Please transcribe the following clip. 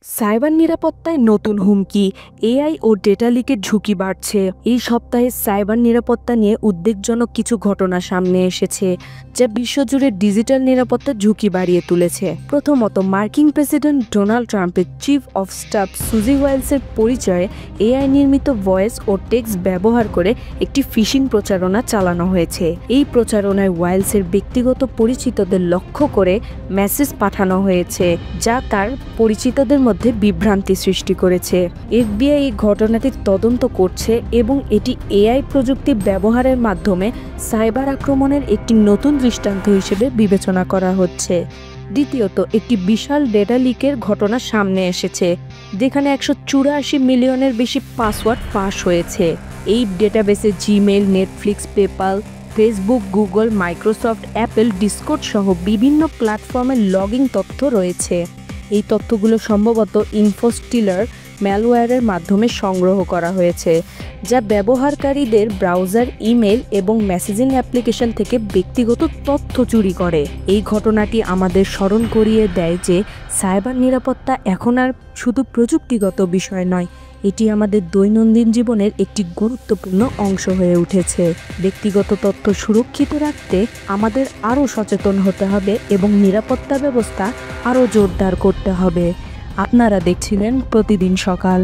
Cyber নিরাপত্তায় নতুন হুমকি, এআই ও ডেটা লিকের ঝুঁকি বাড়ছে। এই সপ্তাহে সাইবার নিরাপত্তা নিয়ে উদ্বেগজনক কিছু ঘটনা সামনে এসেছে, যা বিশ্বজুড়ে ডিজিটাল নিরাপত্তার ঝুঁকি বাড়িয়ে তুলেছে। প্রথমত, মার্কিন প্রেসিডেন্ট ডোনাল্ড ট্রাম্পের চিফ অফ স্টাফ সুজি ওয়াইলসের পরিচয়ে এআই নির্মিত ভয়েস ও টেক্সট ব্যবহার করে একটি ফিশিং প্রচারণা চালানো হয়েছে। এই প্রচারণায় ওয়াইলসের ব্যক্তিগত পরিচিতদের লক্ষ্য করে মেসেজ পাঠানো হয়েছে, যা তার পরিচিতদের মধ্যে বিভ্রান্তি সৃষ্টি করেছে। এফবিআই এই ঘটনাটির তদন্ত করছে এবং এটি এআই প্রযুক্তি ব্যবহারের মাধ্যমে সাইবার আক্রমণের একটি নতুন দৃষ্টান্ত হিসেবে বিবেচনা করা হচ্ছে। দ্বিতীয়ত, একটি বিশাল ডেটা লিকের ঘটনা সামনে এসেছে, যেখানে 184 মিলিয়নের বেশি পাসওয়ার্ড ফাঁস হয়েছে। এই ডেটাবেসে Gmail, Netflix, PayPal, Facebook, Google, Microsoft, Apple, Discord সহ বিভিন্ন প্ল্যাটফর্মের লগইন তথ্য রয়েছে। এই তথ্যগুলো সম্ভবত ইনফোস্টিলার ম্যালওয়্যারের মাধ্যমে সংগ্রহ করা হয়েছে, যা ব্যবহারকারীদের ব্রাউজার, ইমেল এবং মেসেজিং অ্যাপ্লিকেশন থেকে ব্যক্তিগত তথ্য চুরি করে। এই ঘটনাটি আমাদের স্মরণ করিয়ে দেয় যে সাইবার নিরাপত্তা এখন আর শুধু প্রযুক্তিগত বিষয় নয়, এটি আমাদের দৈনন্দিন জীবনের একটি গুরুত্বপূর্ণ অংশ হয়ে উঠেছে। ব্যক্তিগত তথ্য সুরক্ষিত রাখতে আমাদের আরও সচেতন হতে হবে এবং নিরাপত্তা ব্যবস্থা আরও জোরদার করতে হবে। আপনারা দেখছিলেন প্রতিদিন সকাল।